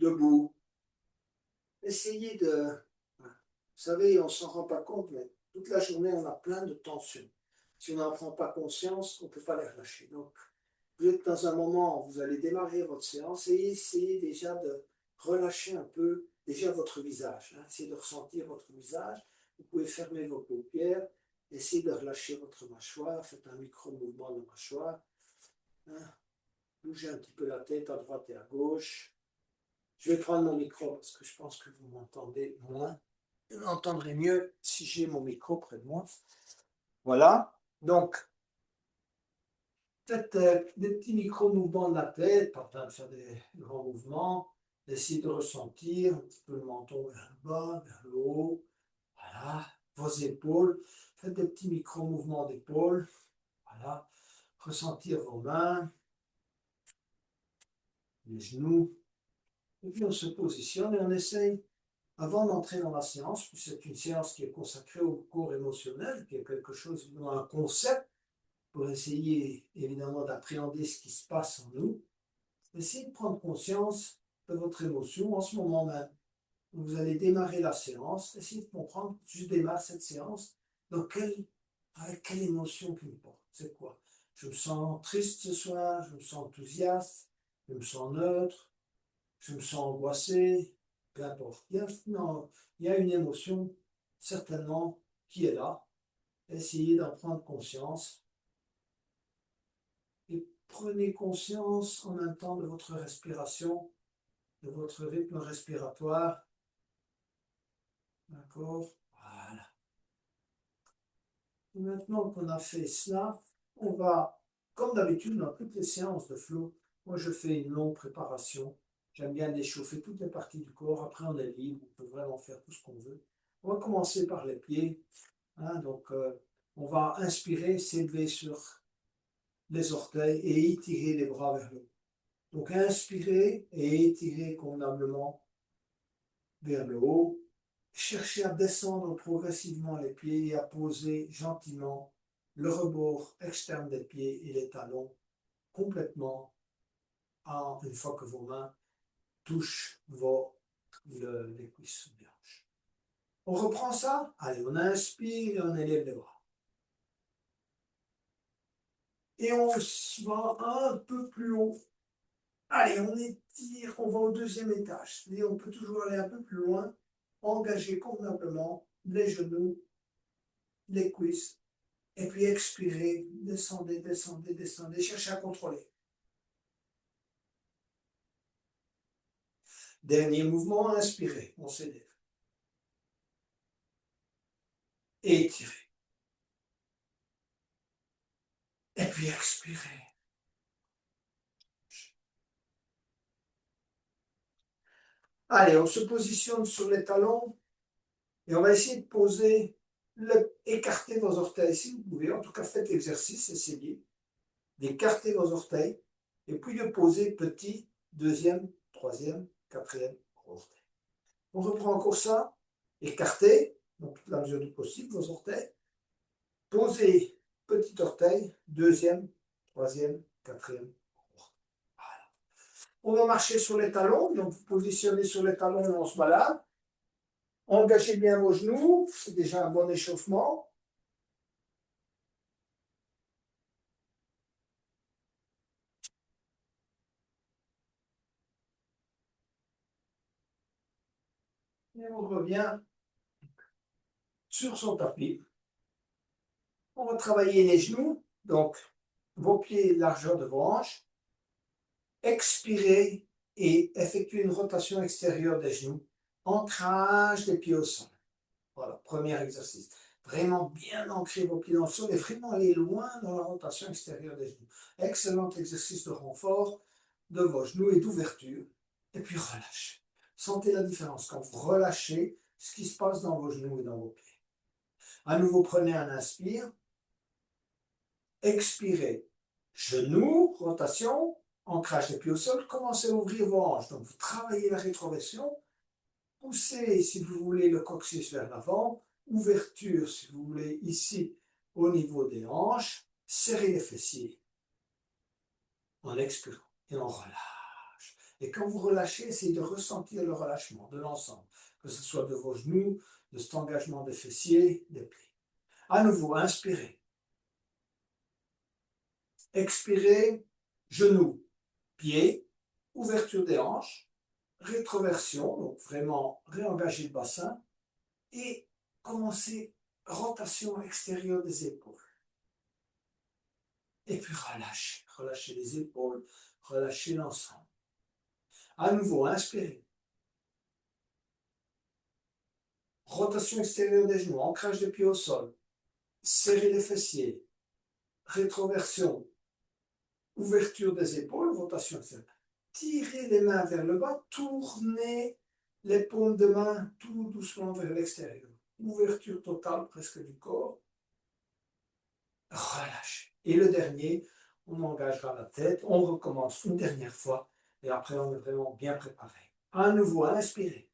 debout. Essayez de... Vous savez, on ne s'en rend pas compte, mais toute la journée, on a plein de tensions. Si on n'en prend pas conscience, on ne peut pas les relâcher. Donc, vous êtes dans un moment où vous allez démarrer votre séance et essayez déjà de relâcher un peu déjà votre visage. Essayez de ressentir votre visage. Vous pouvez fermer vos paupières. Essayez de relâcher votre mâchoire. Faites un micro-mouvement de mâchoire. Bougez un petit peu la tête à droite et à gauche. Je vais prendre mon micro parce que je pense que vous m'entendez moins. Vous m'entendrez mieux si j'ai mon micro près de moi. Voilà. Donc, faites des petits micro-mouvements de la tête, pas besoin de faire des grands mouvements. Essayez de ressentir un petit peu le menton vers le bas, vers le haut. Voilà. Vos épaules. Faites des petits micro-mouvements d'épaule. Voilà. Ressentir vos mains, les genoux. Et puis on se positionne et on essaye, avant d'entrer dans la séance, puis c'est une séance qui est consacrée au cours émotionnel, qui est quelque chose, un concept, pour essayer évidemment d'appréhender ce qui se passe en nous, essayez de prendre conscience de votre émotion en ce moment même. Vous allez démarrer la séance, essayez de comprendre, je démarre cette séance, avec quelle émotion qui me porte, c'est quoi? Je me sens triste ce soir, je me sens enthousiaste, je me sens neutre, je me sens angoissé, peu importe. Il y a une émotion, certainement, qui est là. Essayez d'en prendre conscience. Et prenez conscience en même temps de votre respiration, de votre rythme respiratoire. D'accord? Voilà. Et maintenant qu'on a fait cela, on va, comme d'habitude dans toutes les séances de flow, moi je fais une longue préparation. J'aime bien échauffer toutes les parties du corps. Après, on est libre, on peut vraiment faire tout ce qu'on veut. On va commencer par les pieds. Donc, on va inspirer, s'élever sur les orteils et étirer les bras vers le haut. Donc, inspirez et étirez convenablement vers le haut. Cherchez à descendre progressivement les pieds et à poser gentiment le rebord externe des pieds et les talons complètement une fois que vos mains touchent les cuisses bien. On reprend ça. Allez, on inspire et on élève les bras. Et on va un peu plus haut. Allez, on étire, on va au deuxième étage. Et on peut toujours aller un peu plus loin. Engager convenablement les genoux, les cuisses. Et puis expirer, descendez, descendez, descendez. Cherchez à contrôler. Dernier mouvement, inspirez, on s'élève. Étirez. Et puis expirez. Allez, on se positionne sur les talons et on va essayer de poser, écarter vos orteils si vous pouvez. En tout cas, faites l'exercice, essayez d'écarter vos orteils et puis de poser petit, deuxième, troisième, quatrième orteil. On reprend encore ça, écartez, donc toute la mesure du possible, vos orteils. Posez petit orteil, deuxième, troisième, quatrième orteil. Voilà. On va marcher sur les talons, donc vous positionnez sur les talons et on se balade. Engagez bien vos genoux, c'est déjà un bon échauffement. Et on revient sur son tapis. On va travailler les genoux, donc vos pieds largeur de vos hanches. Expirez et effectuez une rotation extérieure des genoux. Ancrage des pieds au sol. Voilà, premier exercice. Vraiment bien ancrer vos pieds dans le sol et vraiment aller loin dans la rotation extérieure des genoux. Excellent exercice de renfort de vos genoux et d'ouverture. Et puis relâchez. Sentez la différence quand vous relâchez ce qui se passe dans vos genoux et dans vos pieds. À nouveau, prenez un inspire. Expirez. Genoux, rotation, ancrage des pieds au sol. Commencez à ouvrir vos hanches. Donc, vous travaillez la rétroversion. Poussez, si vous voulez, le coccyx vers l'avant. Ouverture, si vous voulez, ici, au niveau des hanches. Serrez les fessiers en expirant et on relâche. Et quand vous relâchez, essayez de ressentir le relâchement de l'ensemble, que ce soit de vos genoux, de cet engagement des fessiers, des pieds. À nouveau, inspirez. Expirez, genoux, pieds, ouverture des hanches, rétroversion, donc vraiment réengager le bassin, et commencez rotation extérieure des épaules. Et puis relâchez, relâchez les épaules, relâchez l'ensemble. À nouveau, inspirez. Rotation extérieure des genoux, ancrage des pieds au sol, serrez les fessiers, rétroversion, ouverture des épaules, rotation extérieure. Tirez les mains vers le bas, tournez les paumes de main tout doucement vers l'extérieur. Ouverture totale presque du corps. Relâchez. Et le dernier, on engagera la tête, on recommence une dernière fois et après on est vraiment bien préparé. À nouveau, inspirez.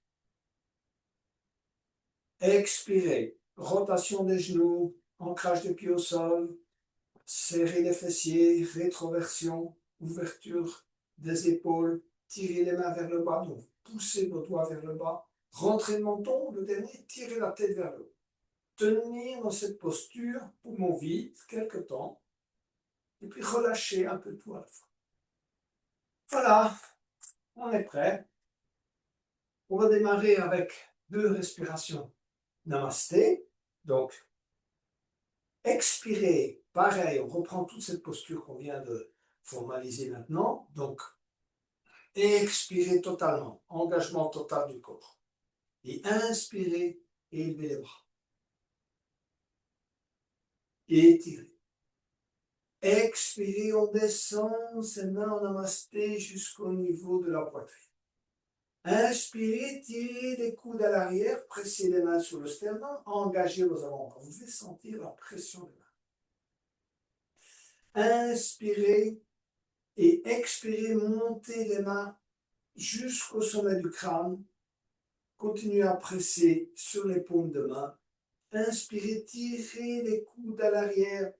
Expirez. Rotation des genoux, ancrage des pieds au sol, serrez les fessiers, rétroversion, ouverture des épaules, tirez les mains vers le bas, donc poussez vos doigts vers le bas, rentrez le menton, le dernier, tirez la tête vers le haut. Tenir dans cette posture, poumon vide, quelques temps, et puis relâchez un peu tout à la fois. Voilà, on est prêt. On va démarrer avec 2 respirations. Namasté, donc expirez, pareil, on reprend toute cette posture qu'on vient de formaliser maintenant, donc expirez totalement, engagement total du corps. Et inspirez et élevez les bras. Étirez. Expirez, on descend ses mains en namasté jusqu'au niveau de la poitrine. Inspirez, tirez les coudes à l'arrière, pressez les mains sur le sternum, engagez vos avant-bras. Vous devez sentir la pression des mains. Inspirez et expirez, montez les mains jusqu'au sommet du crâne. Continuez à presser sur les paumes de main. Inspirez, tirez les coudes à l'arrière.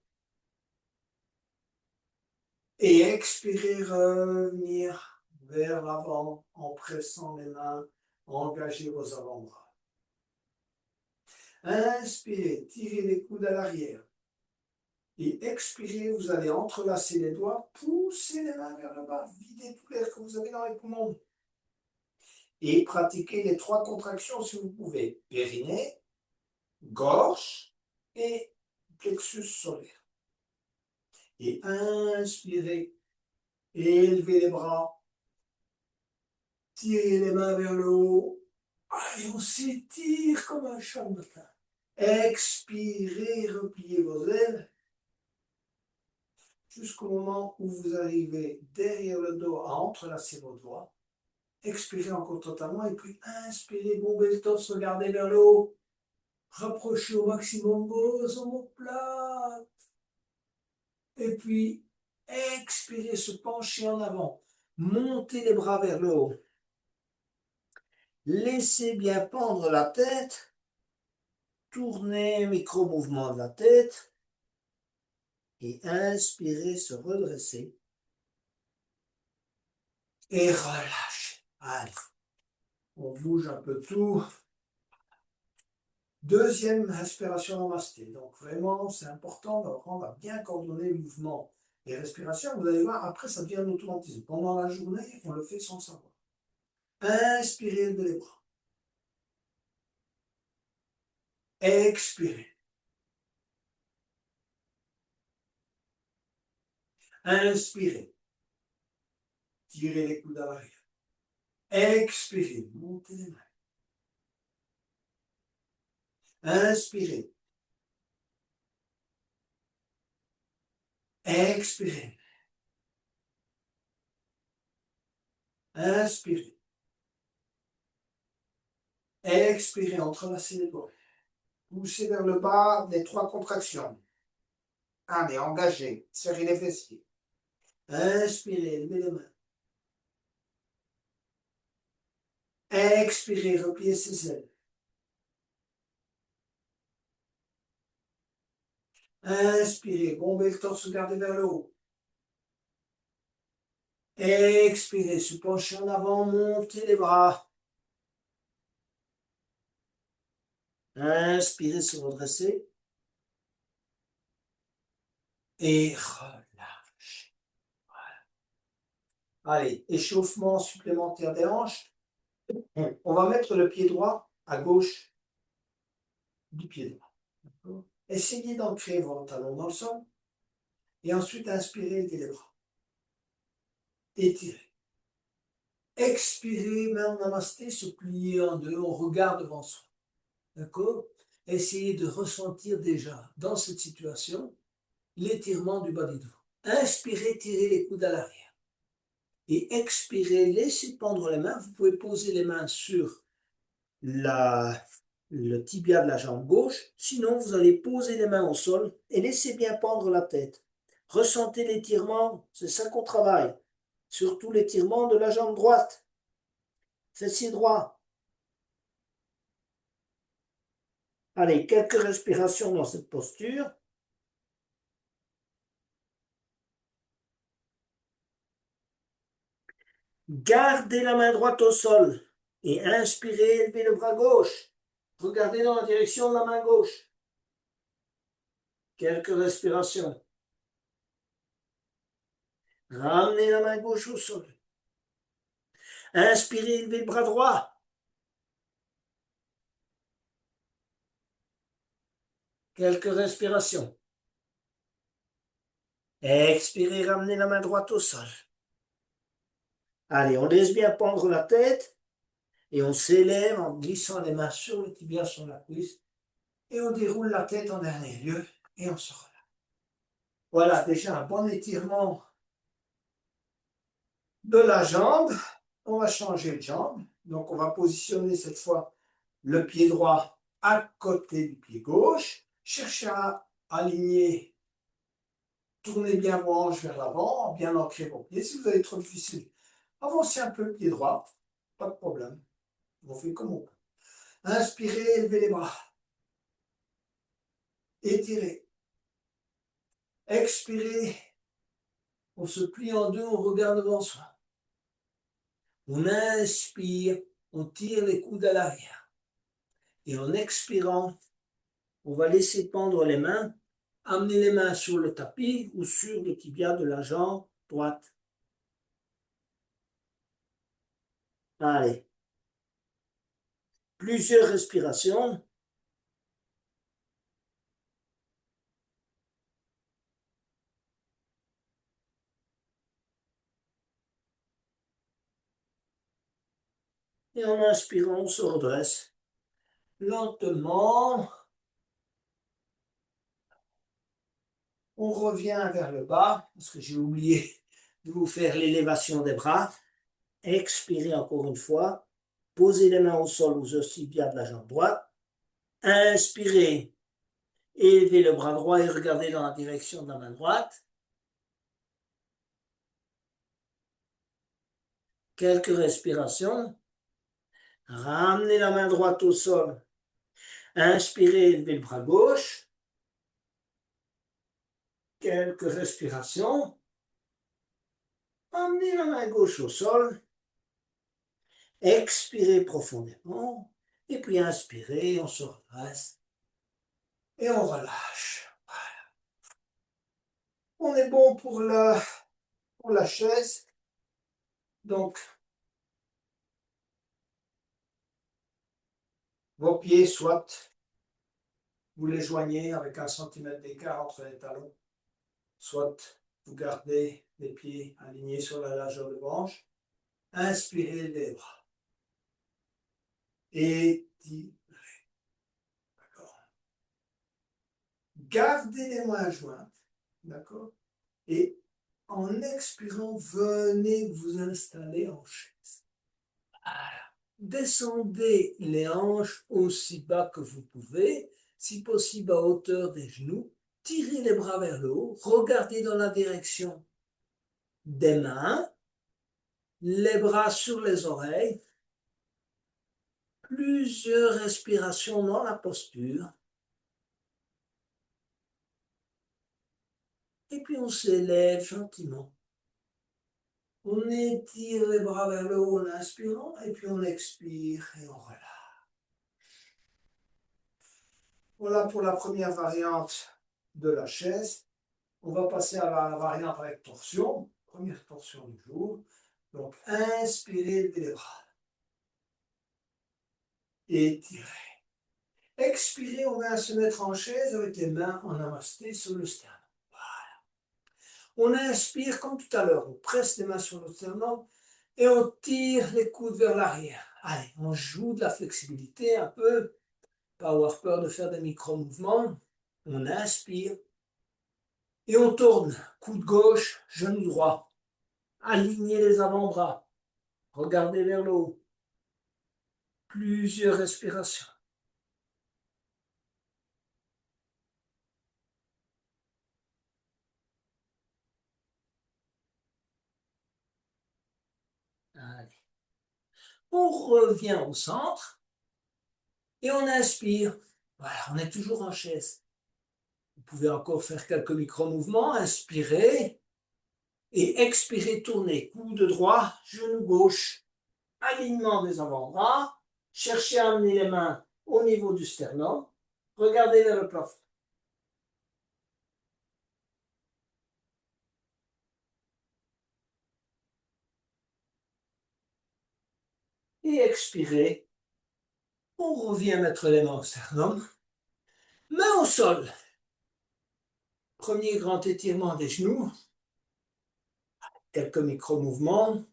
Et expirez, revenir vers l'avant en pressant les mains, engagez vos avant-bras. Inspirez, tirez les coudes à l'arrière. Et expirez, vous allez entrelacer les doigts, poussez les mains vers le bas, videz tout l'air que vous avez dans les poumons. Et pratiquez les 3 contractions si vous pouvez. Périnée, gorge et plexus solaire. Et inspirez, élevez les bras, tirez les mains vers le haut. Et on s'étire comme un chat de matin. Expirez, repliez vos ailes jusqu'au moment où vous arrivez derrière le dos à entrelacer vos doigts. Expirez encore totalement et puis inspirez, bombez le torse, regardez vers le haut. Rapprochez au maximum vos omoplates. Et puis expirez, se pencher en avant. Montez les bras vers le haut. Laissez bien pendre la tête. Tournez, micro-mouvement de la tête. Et inspirez, se redresser. Et relâchez. Allez. On bouge un peu tout. Deuxième respiration namasté. Donc vraiment, c'est important d'apprendre à bien coordonner le mouvement et respiration. Vous allez voir, après, ça devient un automatisme. Pendant la journée, on le fait sans savoir. Inspirez, levez les bras. Expirez. Inspirez. Tirez les coudes à l'arrière. Expirez. Montez les mains. Inspirez. Expirez. Inspirez. Expirez, entrelacez les doigts. Poussez vers le bas les 3 contractions. Allez, engagez. Serrez les fessiers. Inspirez, levez les mains. Expirez, repliez ses ailes. Inspirez, bombez le torse, gardez vers le haut. Expirez, se pencher en avant, montez les bras. Inspirez, se redresser. Et relâchez. Allez, échauffement supplémentaire des hanches. On va mettre le pied droit à gauche du pied droit. Essayez d'ancrer vos talons dans le sol. Et ensuite, inspirez, levez les bras. Étirez. Expirez, main en namasté, se plier en deux, on regarde devant soi. D'accord? Essayez de ressentir déjà, dans cette situation, l'étirement du bas du dos. Inspirez, tirez les coudes à l'arrière. Et expirez, laissez pendre les mains. Vous pouvez poser les mains sur le tibia de la jambe gauche. Sinon, vous allez poser les mains au sol et laissez bien pendre la tête. Ressentez l'étirement, c'est ça qu'on travaille. Surtout l'étirement de la jambe droite. Fessier droit. Allez, quelques respirations dans cette posture. Gardez la main droite au sol et inspirez, élevez le bras gauche. Regardez dans la direction de la main gauche. Quelques respirations. Ramenez la main gauche au sol. Inspirez, élevez le bras droit. Quelques respirations. Expirez, ramenez la main droite au sol. Allez, on laisse bien pendre la tête et on s'élève en glissant les mains sur le tibia, sur la cuisse. Et on déroule la tête en dernier lieu et on se relâche. Voilà déjà un bon étirement de la jambe. On va changer de jambe. Donc on va positionner cette fois le pied droit à côté du pied gauche. Cherchez à aligner, tournez bien vos hanches vers l'avant, bien ancrer vos pieds. Si vous avez trop difficile, avancez un peu le pied droit, pas de problème. On fait comme on peut. Inspirez, élevez les bras. Étirez. Expirez. On se plie en deux, on regarde devant soi. On inspire, on tire les coudes à l'arrière. Et en expirant, on va laisser pendre les mains, amener les mains sur le tapis ou sur le tibia de la jambe droite. Allez. Plusieurs respirations. Et en inspirant, on se redresse lentement. On revient vers le bas, parce que j'ai oublié de vous faire l'élévation des bras. Expirez encore une fois. Posez les mains au sol aux ostibias de la jambe droite. Inspirez. Élevez le bras droit et regardez dans la direction de la main droite. Quelques respirations. Ramenez la main droite au sol. Inspirez, élevez le bras gauche. Quelques respirations. Amenez la main gauche au sol. Expirez profondément. Et puis inspirez, on se redresse. Et on relâche. On est bon pour la chaise. Donc, vos pieds, soit vous les joignez avec 1 cm d'écart entre les talons, soit vous gardez les pieds alignés sur la largeur de branche. Inspirez les bras. Étirez. D'accord. Gardez les mains jointes. D'accord. Et en expirant, venez vous installer en chaise. Voilà. Descendez les hanches aussi bas que vous pouvez, si possible à hauteur des genoux. Tirez les bras vers le haut, regardez dans la direction des mains, les bras sur les oreilles. Plusieurs respirations dans la posture. Et puis on s'élève gentiment. On étire les bras vers le haut en inspirant et puis on expire et on relâche. Voilà pour la première variante de la chaise. On va passer à la variante avec torsion. Première torsion du jour. Donc, inspirez, levez les bras. Étirez. Expirez, on va se mettre en chaise avec les mains en namasté sur le sternum. On inspire comme tout à l'heure. On presse les mains sur le sternum et on tire les coudes vers l'arrière. Allez, on joue de la flexibilité un peu. Pas avoir peur de faire des micro-mouvements. On inspire. Et on tourne. Coude gauche, genou droit. Alignez les avant-bras. Regardez vers le haut. Plusieurs respirations. Allez. On revient au centre. Et on inspire. Voilà, on est toujours en chaise. Vous pouvez encore faire quelques micro-mouvements. Inspirez. Et expirez, tournez. Coude droit, genou gauche. Alignement des avant-bras. Cherchez à amener les mains au niveau du sternum. Regardez vers le plafond. Et expirez. On revient mettre les mains au sternum. Main au sol. Premier grand étirement des genoux. Quelques micro-mouvements.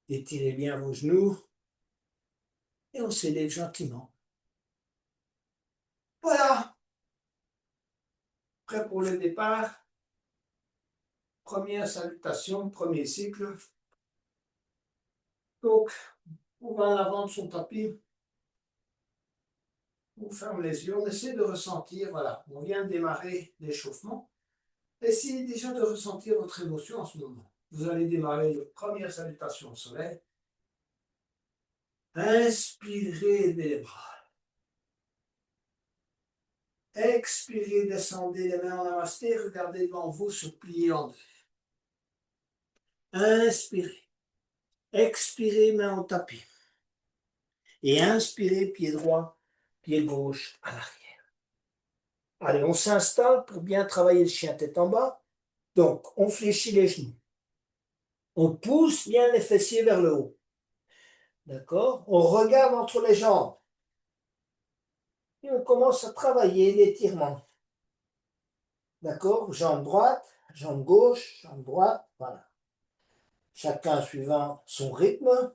Étirez bien vos genoux. Et on s'élève gentiment. Voilà. Prêt pour le départ. Première salutation, premier cycle. Donc, on va en avant de son tapis. On ferme les yeux. On essaie de ressentir, voilà, on vient de démarrer l'échauffement. Essayez déjà de ressentir votre émotion en ce moment. Vous allez démarrer la première salutation au soleil. Inspirez les bras. Expirez, descendez les mains en namasté. Regardez devant vous, se plier en deux. Inspirez. Expirez, main au tapis. Et inspirez, pied droit, pied gauche à l'arrière. Allez, on s'installe pour bien travailler le chien tête en bas. Donc, on fléchit les genoux. On pousse bien les fessiers vers le haut. D'accord? On regarde entre les jambes. Et on commence à travailler l'étirement. D'accord? Jambe droite, jambe gauche, jambe droite. Voilà. Chacun suivant son rythme.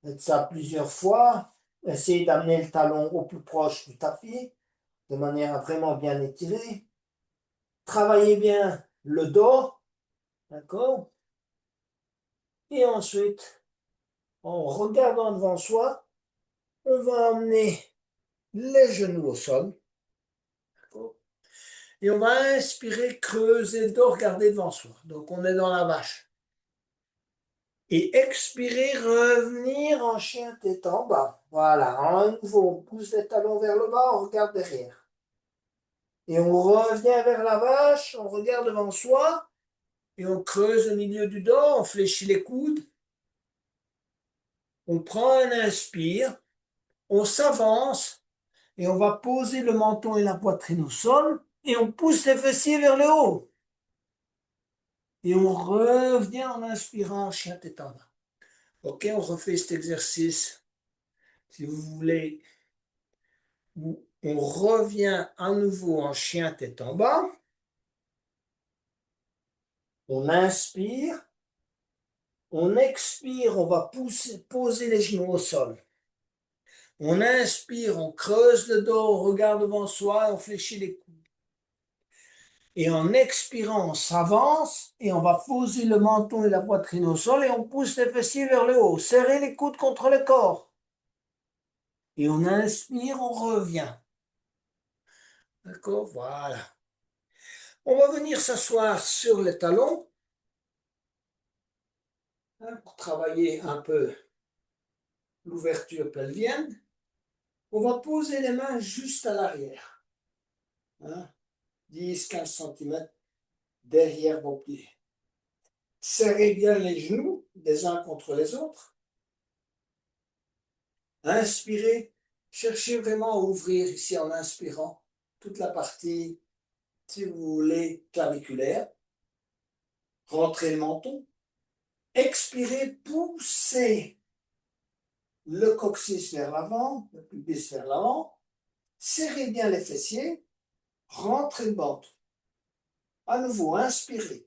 Faites ça plusieurs fois. Essayez d'amener le talon au plus proche du tapis, de manière à vraiment bien étirer. Travaillez bien le dos. D'accord? Et ensuite, en regardant devant soi, on va emmener les genoux au sol. Et on va inspirer, creuser le dos, regarder devant soi. Donc on est dans la vache. Et expirer, revenir en chien tête en bas. Voilà, à nouveau, on pousse les talons vers le bas, on regarde derrière. Et on revient vers la vache, on regarde devant soi, et on creuse au milieu du dos, on fléchit les coudes. On prend un inspire, on s'avance, et on va poser le menton et la poitrine au sol, et on pousse les fessiers vers le haut. Et on revient en inspirant, chien tête en bas. Ok, on refait cet exercice. Si vous voulez, on revient à nouveau en chien tête en bas. On inspire. On expire, on va poser les genoux au sol. On inspire, on creuse le dos, on regarde devant soi, on fléchit les coudes. Et en expirant, on s'avance et on va poser le menton et la poitrine au sol et on pousse les fessiers vers le haut. Serrez les coudes contre le corps. Et on inspire, on revient. D'accord? Voilà. On va venir s'asseoir sur les talons pour travailler un peu l'ouverture pelvienne. On va poser les mains juste à l'arrière. 10-15 cm derrière vos pieds. Serrez bien les genoux les uns contre les autres. Inspirez. Cherchez vraiment à ouvrir ici en inspirant toute la partie, si vous voulez, claviculaire. Rentrez le menton. Expirez, poussez le coccyx vers l'avant, le pubis vers l'avant. Serrez bien les fessiers. Rentrez le menton. À nouveau, inspirez.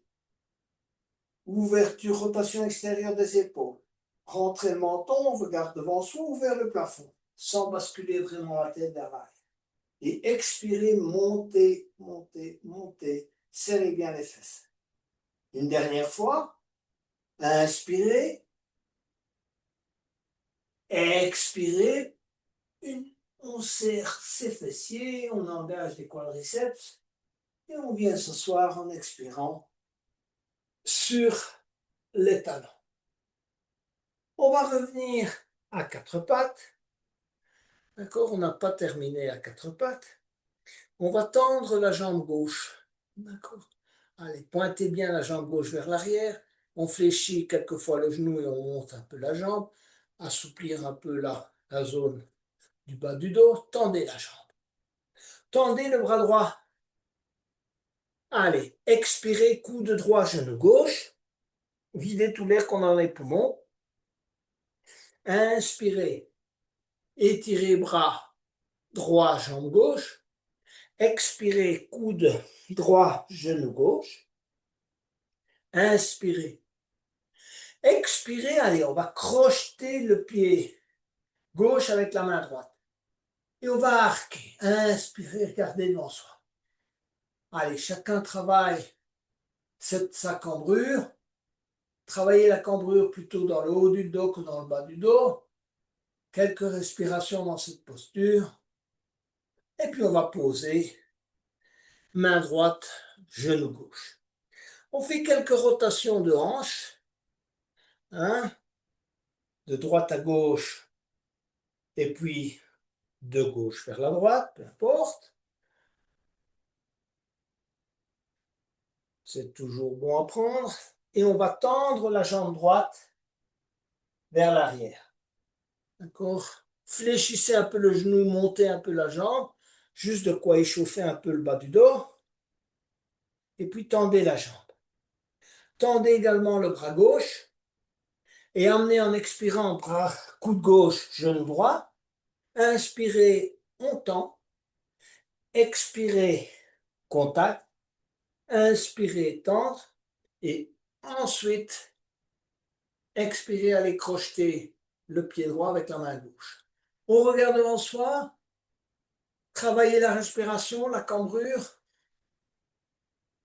Ouverture, rotation extérieure des épaules. Rentrez le menton, regarde devant soi ou vers le plafond, sans basculer vraiment la tête vers l'arrière. Et expirez, montez, montez, montez. Serrez bien les fesses. Une dernière fois. Inspirez. Expirez. On serre ses fessiers, on engage les quadriceps et on vient s'asseoir en expirant sur les talons. On va revenir à quatre pattes. D'accord, on n'a pas terminé à quatre pattes. On va tendre la jambe gauche. D'accord. Allez, pointez bien la jambe gauche vers l'arrière. On fléchit quelquefois le genou et on monte un peu la jambe. Assouplir un peu la zone du bas du dos. Tendez la jambe. Tendez le bras droit. Allez, expirez, coude droit, genou gauche. Videz tout l'air qu'on a dans les poumons. Inspirez. Étirez bras droit, jambe gauche. Expirez, coude droit, genou gauche. Inspirez. Expirez, allez, on va crocheter le pied gauche avec la main droite. Et on va arquer. Inspirez, regardez devant soi. Allez, chacun travaille sa cambrure. Travaillez la cambrure plutôt dans le haut du dos que dans le bas du dos. Quelques respirations dans cette posture. Et puis on va poser main droite, genou gauche. On fait quelques rotations de hanches. Hein, de droite à gauche. Et puis de gauche vers la droite, peu importe. C'est toujours bon à prendre. Et on va tendre la jambe droite vers l'arrière. D'accord? Fléchissez un peu le genou, montez un peu la jambe. Juste de quoi échauffer un peu le bas du dos. Et puis tendez la jambe. Tendez également le bras gauche. Et emmenez en expirant, bras, coude gauche, genou droit. Inspirez, on tend. Expirez, contact. Inspirez, tendre. Et ensuite, expirez, allez crocheter le pied droit avec la main gauche. On regarde devant soi. Travaillez la respiration, la cambrure.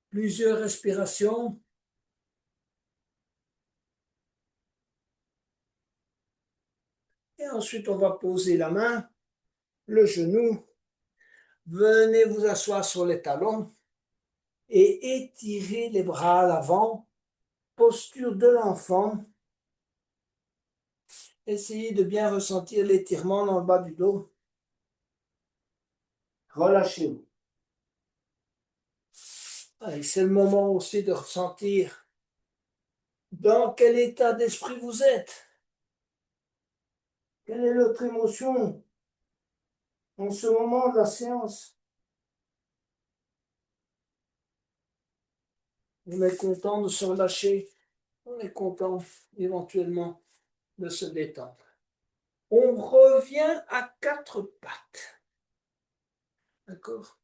Plusieurs respirations. Et ensuite, on va poser la main, le genou. Venez vous asseoir sur les talons et étirez les bras à l'avant. Posture de l'enfant. Essayez de bien ressentir l'étirement dans le bas du dos. Relâchez-vous. C'est le moment aussi de ressentir dans quel état d'esprit vous êtes. Quelle est votre émotion en ce moment de la séance? On est content de se relâcher. On est content éventuellement de se détendre. On revient à quatre pattes. D'accord?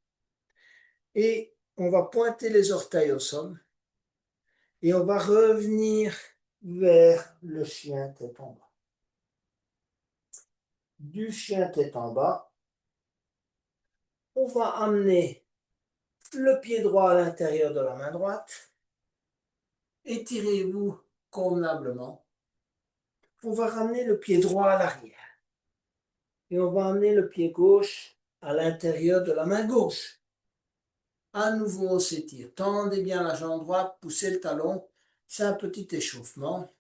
Et on va pointer les orteils au sol. Et on va revenir vers le chien tête en bas. Du chien tête en bas, on va amener le pied droit à l'intérieur de la main droite. Étirez-vous convenablement. On va ramener le pied droit à l'arrière. Et on va amener le pied gauche à l'intérieur de la main gauche. À nouveau, on s'étire. Tendez bien la jambe droite, poussez le talon. C'est un petit échauffement.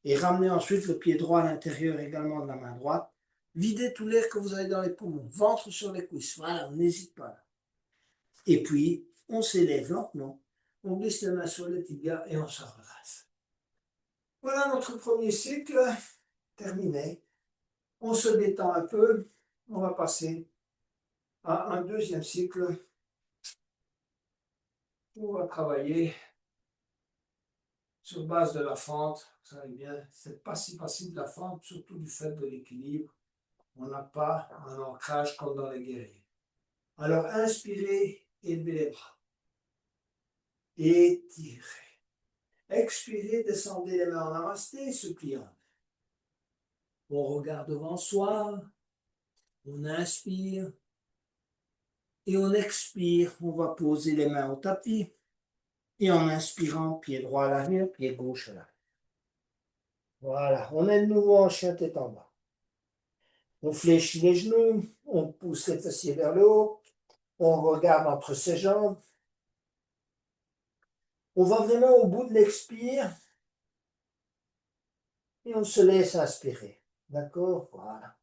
Et ramenez ensuite le pied droit à l'intérieur également de la main droite. Videz tout l'air que vous avez dans les poumons. Ventre sur les cuisses. Voilà, on n'hésite pas. Et puis, on s'élève lentement. On glisse les mains sur les tibias et on se relâche. Voilà notre premier cycle terminé. On se détend un peu. On va passer à un deuxième cycle. On va travailler sur base de la fente. Vous savez bien, c'est pas si facile la fente, surtout du fait de l'équilibre. On n'a pas un ancrage comme dans les guerriers. Alors, inspirez, élevez les bras. Étirez. Expirez, descendez les mains en namasté, suppliant. On regarde devant soi. On inspire. Et on expire. On va poser les mains au tapis. Et en inspirant, pied droit à l'arrière, pied gauche à l'arrière. Voilà, on est de nouveau en chien tête en bas. On fléchit les genoux, on pousse les fessiers vers le haut, on regarde entre ses jambes. On va vraiment au bout de l'expire et on se laisse inspirer. D'accord? Voilà.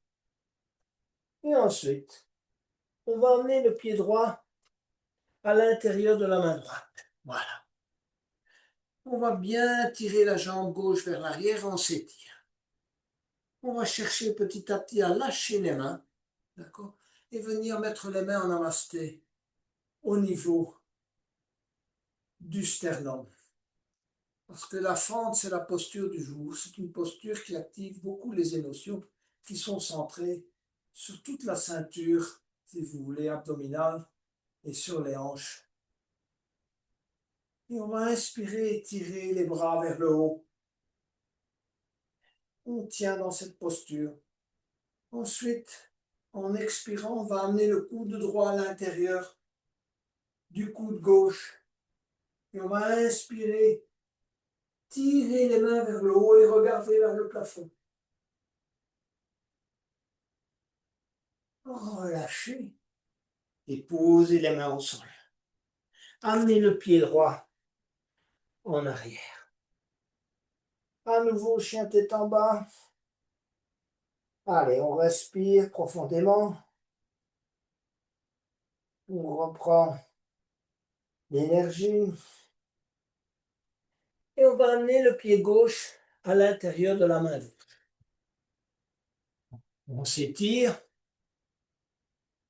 Et ensuite, on va emmener le pied droit à l'intérieur de la main droite. Voilà. On va bien tirer la jambe gauche vers l'arrière, on s'étire. On va chercher petit à petit à lâcher les mains, d'accord? Et venir mettre les mains en namasté au niveau du sternum. Parce que la fente, c'est la posture du jour. C'est une posture qui active beaucoup les émotions qui sont centrées sur toute la ceinture, si vous voulez, abdominale et sur les hanches. Et on va inspirer et tirer les bras vers le haut. On tient dans cette posture. Ensuite, en expirant, on va amener le coude droit à l'intérieur du coude gauche. Et on va inspirer, tirer les mains vers le haut et regarder vers le plafond. Relâchez et posez les mains au sol. Amenez le pied droit en arrière. À nouveau, chien tête en bas. Allez, on respire profondément. On reprend l'énergie. Et on va amener le pied gauche à l'intérieur de la main gauche. On s'étire.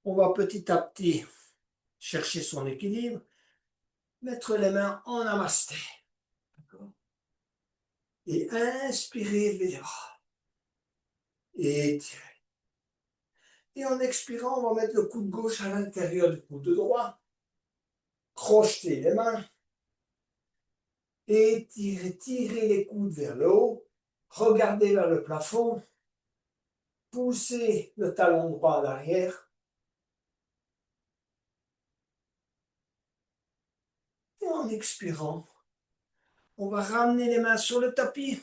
On va petit à petit chercher son équilibre. Mettre les mains en namasté. Et inspirer les bras. Étirer. Et en expirant, on va mettre le coude gauche à l'intérieur du coude droit. Crocheter les mains. Étirer, tirer les coudes vers le haut. Regardez vers le plafond. Poussez le talon droit à l'arrière. Et en expirant, on va ramener les mains sur le tapis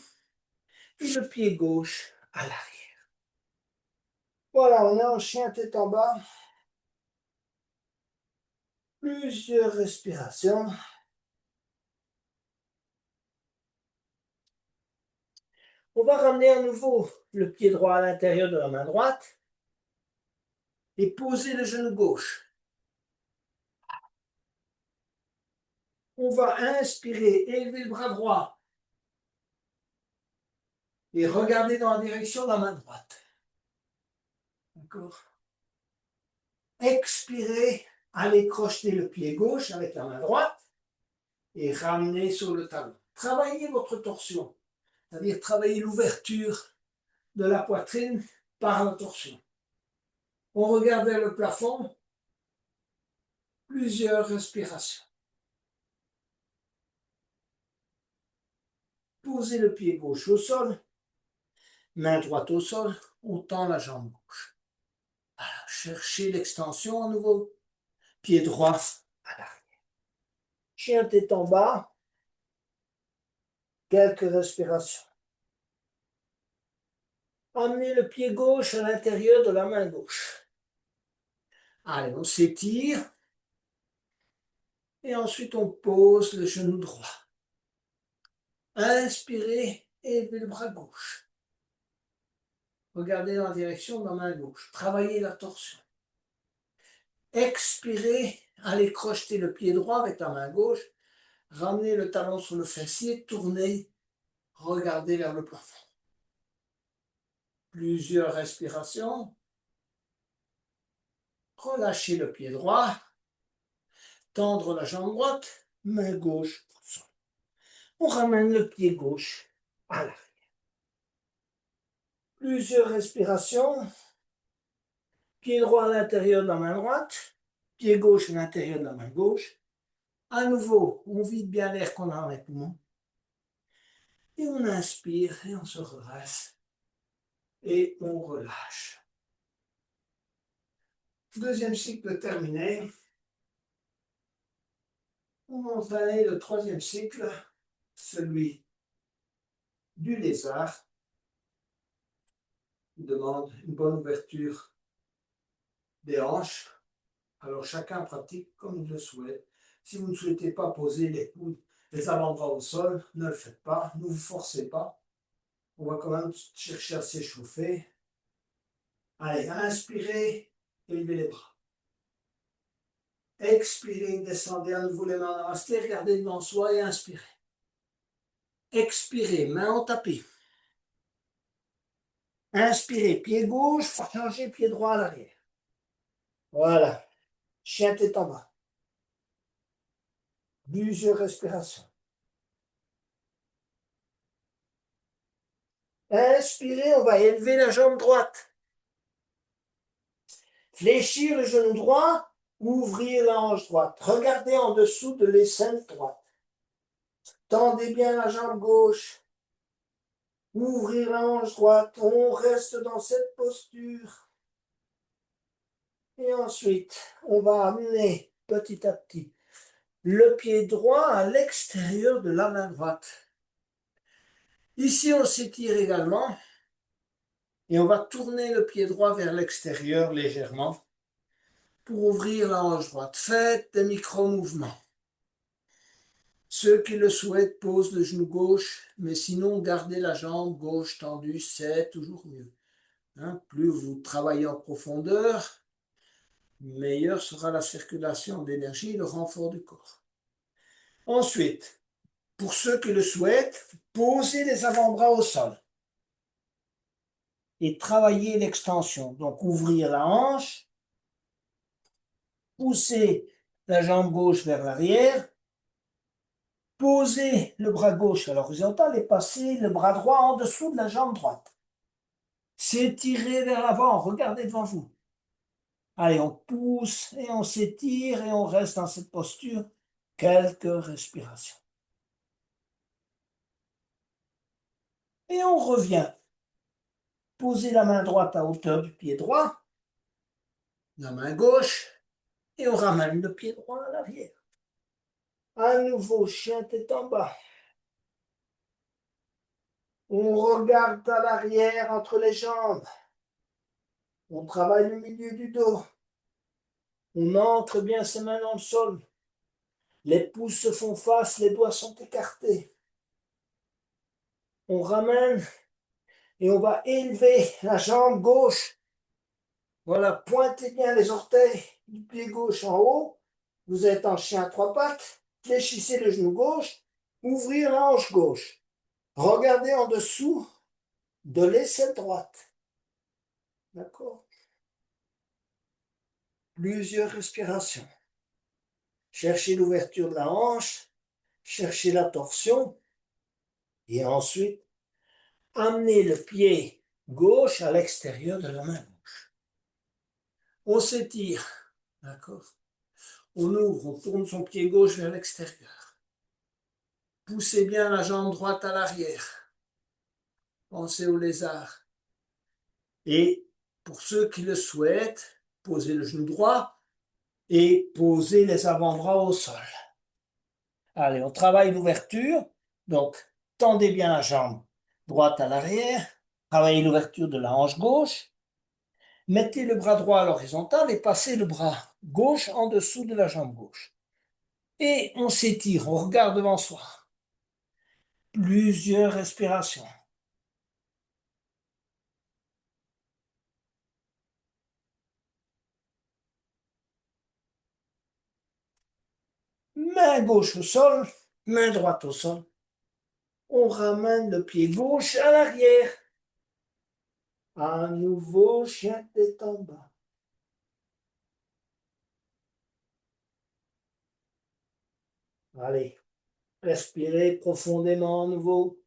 et le pied gauche à l'arrière. Voilà, on est en chien tête en bas. Plusieurs respirations. On va ramener à nouveau le pied droit à l'intérieur de la main droite et poser le genou gauche. On va inspirer, élever le bras droit et regarder dans la direction de la main droite. D'accord? Expirez, allez crocheter le pied gauche avec la main droite et ramener sur le talon. Travaillez votre torsion, c'est-à-dire travaillez l'ouverture de la poitrine par la torsion. On regarde vers le plafond, plusieurs respirations. Posez le pied gauche au sol, main droite au sol, on tend la jambe gauche. Voilà. Cherchez l'extension à nouveau, pied droit à l'arrière. Chien tête en bas, quelques respirations. Amenez le pied gauche à l'intérieur de la main gauche. Allez, on s'étire. Et ensuite, on pose le genou droit. Inspirez, élevez le bras gauche. Regardez dans la direction de la main gauche. Travaillez la torsion. Expirez, allez crocheter le pied droit avec la main gauche. Ramenez le talon sur le fessier, tournez, regardez vers le plafond. Plusieurs respirations. Relâchez le pied droit. Tendre la jambe droite, main gauche. On ramène le pied gauche à l'arrière. Plusieurs respirations. Pied droit à l'intérieur de la main droite. Pied gauche à l'intérieur de la main gauche. À nouveau, on vide bien l'air qu'on a dans les poumons. Et on inspire et on se redresse. Et on relâche. Deuxième cycle terminé. On va entamer le troisième cycle, celui du lézard. Il demande une bonne ouverture des hanches. Alors chacun pratique comme il le souhaite. Si vous ne souhaitez pas poser les coudes, les avant-bras au sol, ne le faites pas, ne vous forcez pas. On va quand même chercher à s'échauffer. Allez, inspirez, élevez les bras. Expirez, descendez à nouveau les mains en namasté, regardez devant soi et inspirez. Expirez, main en tapis. Inspirez, pied gauche, changez pied droit à l'arrière. Voilà. Chien tête en bas. Plusieurs respirations. Inspirez, on va élever la jambe droite. Fléchir le genou droit, ouvrir la hanche droite. Regardez en dessous de l'aisselle droite. Tendez bien la jambe gauche. Ouvrir la hanche droite. On reste dans cette posture. Et ensuite, on va amener petit à petit le pied droit à l'extérieur de la main droite. Ici, on s'étire également. Et on va tourner le pied droit vers l'extérieur légèrement pour ouvrir la hanche droite. Faites des micro-mouvements. Ceux qui le souhaitent posent le genou gauche, mais sinon gardez la jambe gauche tendue, c'est toujours mieux. Hein, plus vous travaillez en profondeur, meilleure sera la circulation d'énergie et le renfort du corps. Ensuite, pour ceux qui le souhaitent, posez les avant-bras au sol et travaillez l'extension. Donc ouvrir la hanche, pousser la jambe gauche vers l'arrière, poser le bras gauche à l'horizontale et passer le bras droit en dessous de la jambe droite. S'étirer vers l'avant, regardez devant vous. Allez, on pousse et on s'étire et on reste dans cette posture quelques respirations. Et on revient. Posez la main droite à hauteur du pied droit, la main gauche, et on ramène le pied droit à l'arrière. À nouveau, chien tête en bas. On regarde à l'arrière entre les jambes. On travaille le milieu du dos. On ancre bien ses mains dans le sol. Les pouces se font face, les doigts sont écartés. On ramène et on va élever la jambe gauche. Voilà, pointez bien les orteils du pied gauche en haut. Vous êtes en chien à trois pattes. Fléchissez le genou gauche. Ouvrir la hanche gauche. Regardez en dessous de l'aisselle droite. D'accord? Plusieurs respirations. Cherchez l'ouverture de la hanche. Cherchez la torsion. Et ensuite, amenez le pied gauche à l'extérieur de la main gauche. On s'étire. D'accord? On ouvre, on tourne son pied gauche vers l'extérieur. Poussez bien la jambe droite à l'arrière. Pensez au lézard. Et pour ceux qui le souhaitent, posez le genou droit et posez les avant-bras au sol. Allez, on travaille l'ouverture. Donc, tendez bien la jambe droite à l'arrière. Travaillez l'ouverture de la hanche gauche. Mettez le bras droit à l'horizontale et passez le bras gauche en dessous de la jambe gauche. Et on s'étire, on regarde devant soi. Plusieurs respirations. Main gauche au sol, main droite au sol. On ramène le pied gauche à l'arrière. À nouveau, chien tête en bas. Allez, respirez profondément à nouveau.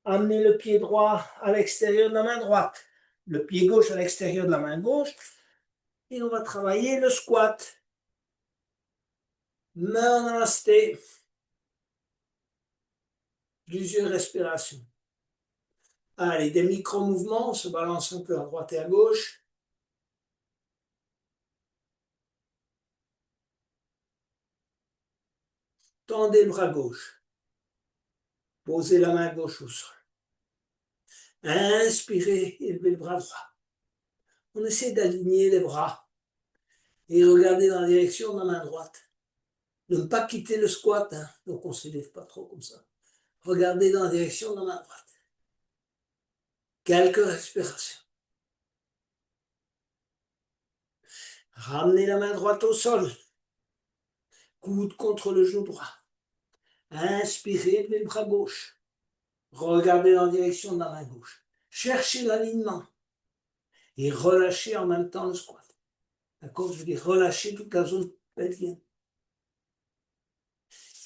Amenez le pied droit à l'extérieur de la main droite. Le pied gauche à l'extérieur de la main gauche. Et on va travailler le squat. Main en namasté. Plusieurs respirations. Allez, des micro-mouvements. On se balance un peu à droite et à gauche. Tendez le bras gauche. Posez la main gauche au sol. Inspirez, élevez le bras droit. On essaie d'aligner les bras et regarder dans la direction de la main droite. Ne pas quitter le squat, hein, donc on ne s'élève pas trop comme ça. Regardez dans la direction de la main droite. Quelques respirations. Ramenez la main droite au sol. Coude contre le genou droit. Inspirez, levez le bras gauche. Regardez dans la direction de la main gauche. Cherchez l'alignement. Et relâchez en même temps le squat. D'accord? Je veux dire relâchez toute la zone pelvienne.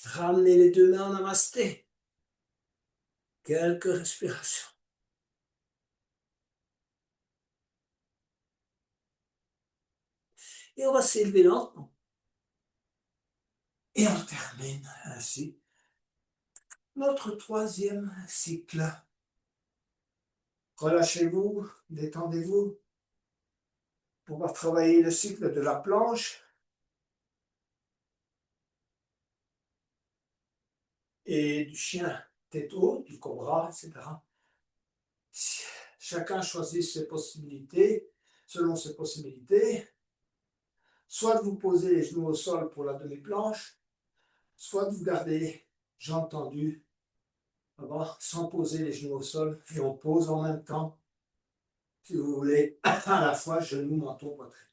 Ramenez les deux mains en namasté. Quelques respirations. Et on va s'élever lentement. Et on termine ainsi notre troisième cycle. Relâchez-vous, détendez-vous. On va travailler le cycle de la planche et du chien tête haute, du cobra, etc. Chacun choisit ses possibilités, selon ses possibilités. Soit vous posez les genoux au sol pour la demi-planche, soit vous gardez jambes tendues, sans poser les genoux au sol, et on pose en même temps, si vous voulez, à la fois genoux, menton, poitrine.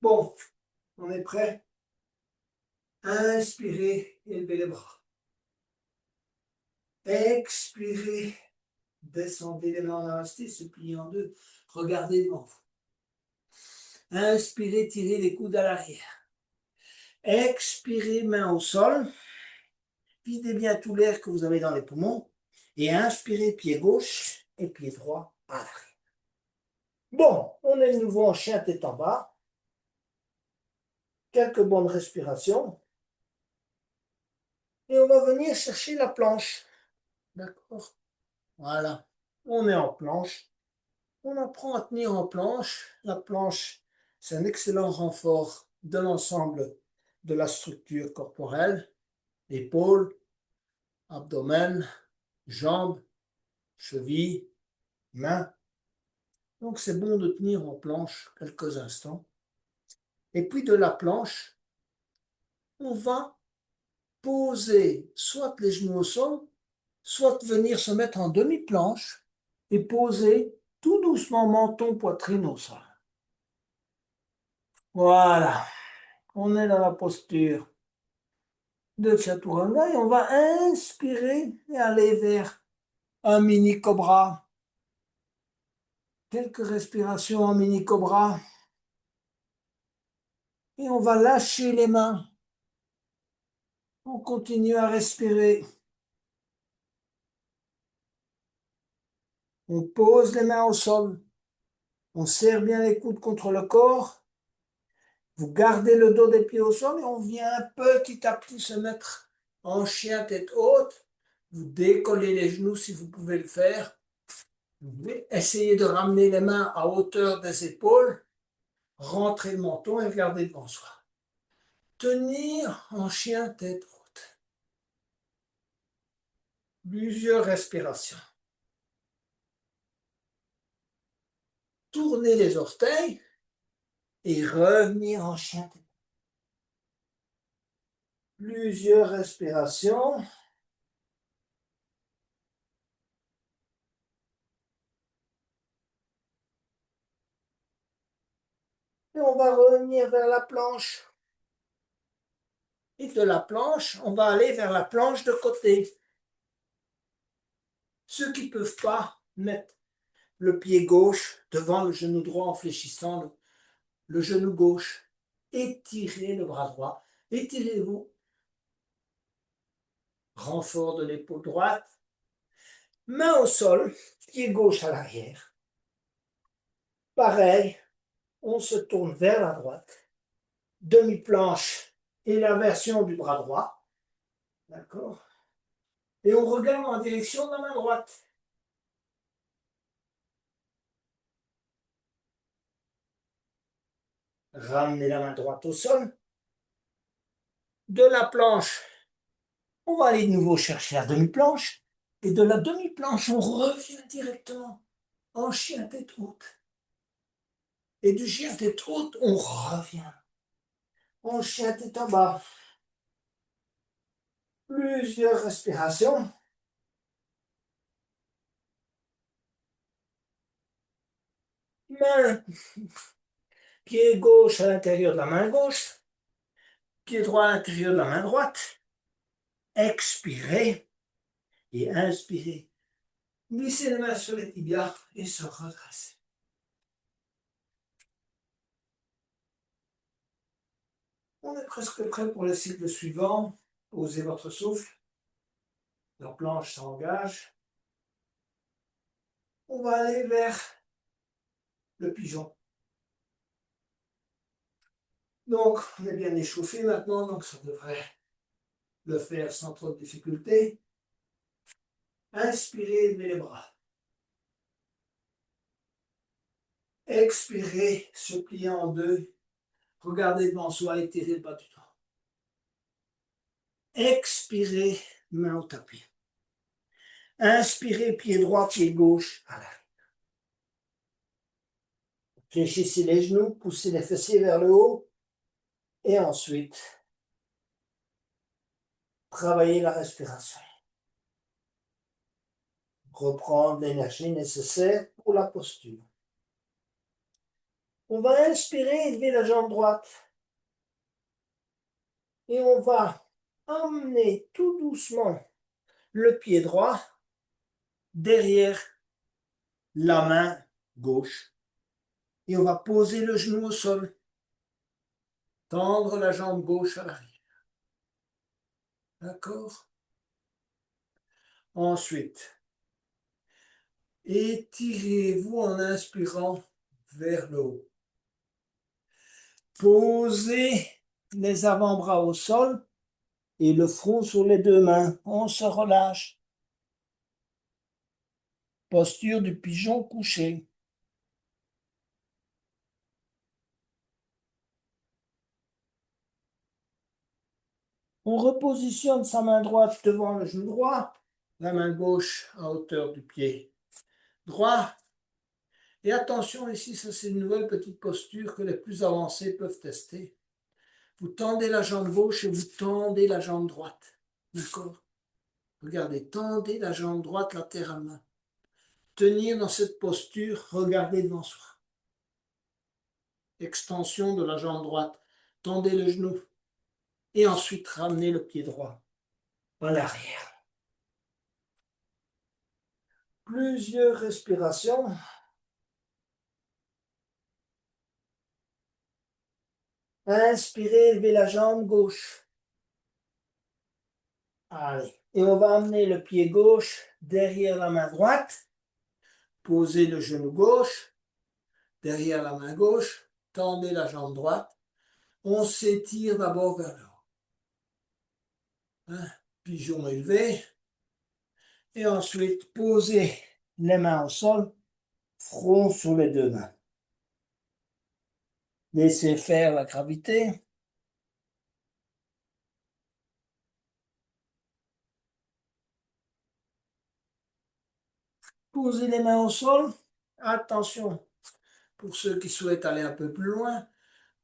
Bon, on est prêt? Inspirez, élevez les bras. Expirez, descendez les mains en namasté, se pliez en deux. Regardez devant vous. Inspirez, tirez les coudes à l'arrière. Expirez, main au sol. Videz bien tout l'air que vous avez dans les poumons. Et inspirez, pied gauche et pied droit à l'arrière. Bon, on est de nouveau en chien tête en bas. Quelques bonnes respirations. Et on va venir chercher la planche. D'accord? Voilà. On est en planche. On apprend à tenir en planche. La planche, c'est un excellent renfort de l'ensemble de la structure corporelle. Épaules, abdomen, jambes, chevilles, mains. Donc c'est bon de tenir en planche quelques instants. Et puis de la planche, on va poser soit les genoux au sol, soit venir se mettre en demi-planche et poser tout doucement menton, poitrine au sol. Voilà, on est dans la posture de Chaturanga et on va inspirer et aller vers un mini cobra. Quelques respirations en mini cobra. Et on va lâcher les mains. On continue à respirer. On pose les mains au sol. On serre bien les coudes contre le corps. Vous gardez le dos des pieds au sol et on vient petit à petit se mettre en chien tête haute. Vous décollez les genoux si vous pouvez le faire. Essayez de ramener les mains à hauteur des épaules. Rentrez le menton et regardez devant soi. Tenir en chien tête haute. Plusieurs respirations. Tournez les orteils et revenir en chien tête haute. Plusieurs respirations. Et on va revenir vers la planche. Et de la planche, on va aller vers la planche de côté. Ceux qui ne peuvent pas mettre le pied gauche devant le genou droit en fléchissant le genou gauche, étirez le bras droit, étirez-vous, renfort de l'épaule droite, main au sol, pied gauche à l'arrière. Pareil, on se tourne vers la droite, demi-planche et l'inversion du bras droit, d'accord? Et on regarde en direction de la main droite. Ramenez la main droite au sol. De la planche, on va aller de nouveau chercher la demi-planche. Et de la demi-planche, on revient directement en chien tête haute. Et du chien tête haute, on revient en chien tête en bas. Plusieurs respirations. Main, pied gauche à l'intérieur de la main gauche. Pied droit à l'intérieur de la main droite. Expirez et inspirez. Glissez les mains sur les tibias et se redresser. On est presque prêt pour le cycle suivant. Posez votre souffle. La planche s'engage. On va aller vers le pigeon. Donc, on est bien échauffé maintenant, donc ça devrait le faire sans trop de difficulté. Inspirez, levez les bras. Expirez, se plier en deux. Regardez devant soi, étirez le bas du dos. Expirez, main au tapis. Inspirez, pied droit, pied gauche à l'arrière. Fléchissez les genoux, poussez les fessiers vers le haut. Et ensuite, travaillez la respiration. Reprendre l'énergie nécessaire pour la posture. On va inspirer, lever la jambe droite. Et on va emmener tout doucement le pied droit derrière la main gauche. Et on va poser le genou au sol. Tendre la jambe gauche à l'arrière. D'accord? Ensuite, étirez-vous en inspirant vers le haut. Posez les avant-bras au sol et le front sur les deux mains. On se relâche. Posture du pigeon couché. On repositionne sa main droite devant le genou droit, la main gauche à hauteur du pied droit. Et attention ici, ça c'est une nouvelle petite posture que les plus avancés peuvent tester. Vous tendez la jambe gauche et vous tendez la jambe droite. D'accord? Regardez, tendez la jambe droite latéralement. Tenir dans cette posture, regardez devant soi. Extension de la jambe droite. Tendez le genou. Et ensuite, ramenez le pied droit à l'arrière. Plusieurs respirations. Inspirez, levez la jambe gauche. Allez. Et on va amener le pied gauche derrière la main droite. Posez le genou gauche derrière la main gauche. Tendez la jambe droite. On s'étire d'abord vers le haut. Pigeon élevé. Et ensuite, posez les mains au sol, front sur les deux mains. Laissez faire la gravité. Posez les mains au sol. Attention, pour ceux qui souhaitent aller un peu plus loin,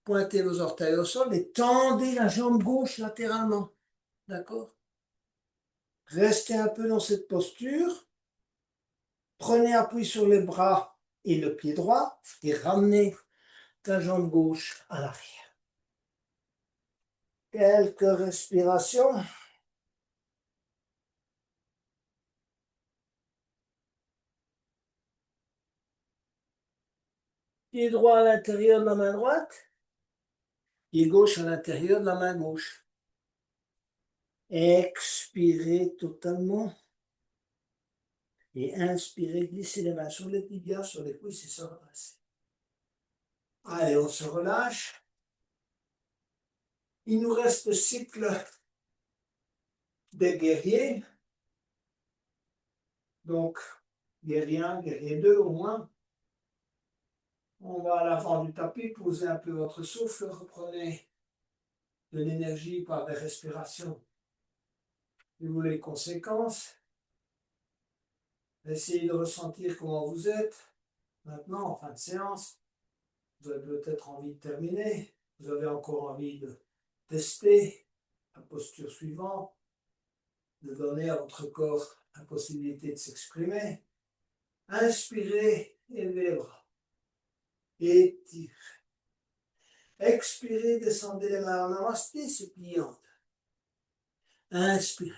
pointez vos orteils au sol et tendez la jambe gauche latéralement. D'accord? Restez un peu dans cette posture. Prenez appui sur les bras et le pied droit et ramenez la jambe gauche à l'arrière. Quelques respirations. Pied droit à l'intérieur de la main droite. Pied gauche à l'intérieur de la main gauche. Expirez totalement. Et inspirez, glissez les mains sur les tibias, sur les cuisses et se redresser. Allez, on se relâche. Il nous reste le cycle des guerriers. Donc, guerrier 1, guerrier 2 au moins. On va à l'avant du tapis, posez un peu votre souffle, reprenez de l'énergie par des respirations. Vous les conséquences. Essayez de ressentir comment vous êtes. Maintenant, en fin de séance, vous avez peut-être envie de terminer. Vous avez encore envie de tester la posture suivante, de donner à votre corps la possibilité de s'exprimer. Inspirez, élevez les bras. Étirez. Expirez, descendez les mains en namasté, se pliant. Inspirez.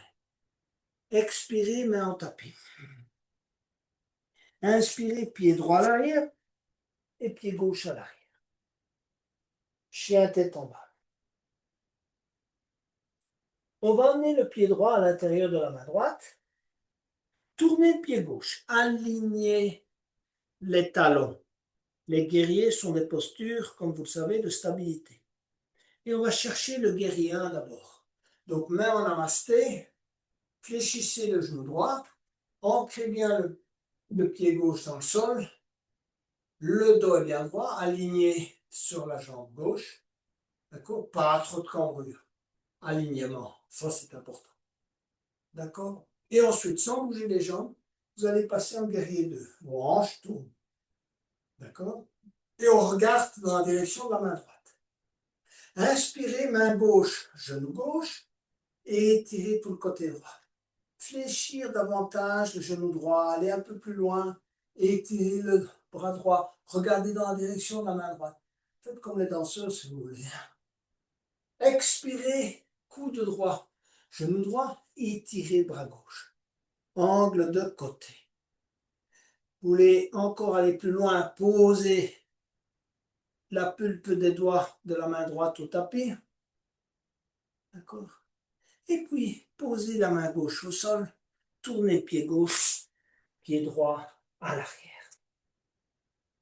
Expirez, main en tapis. Inspirez, pied droit à l'arrière et pied gauche à l'arrière. Chien tête en bas. On va emmener le pied droit à l'intérieur de la main droite. Tournez le pied gauche. Alignez les talons. Les guerriers sont des postures, comme vous le savez, de stabilité. Et on va chercher le guerrier 1 d'abord. Donc, main en namasté. Fléchissez le genou droit. Ancrez bien le pied gauche dans le sol. Le dos est bien droit, aligné sur la jambe gauche. D'accord? Pas trop de cambrure. Alignement, ça c'est important. D'accord? Et ensuite, sans bouger les jambes, vous allez passer en guerrier 2. On hanche, tourne. D'accord? Et on regarde dans la direction de la main droite. Inspirez, main gauche, genou gauche, et étirez tout le côté droit. Fléchir davantage le genou droit, aller un peu plus loin, et étirer le bras droit. Regardez dans la direction de la main droite. Faites comme les danseurs si vous voulez. Expirez, coude droit, genou droit, étirez bras gauche. Angle de côté. Vous voulez encore aller plus loin, posez la pulpe des doigts de la main droite au tapis. D'accord? Et puis, posez la main gauche au sol, tournez pied gauche, pied droit à l'arrière.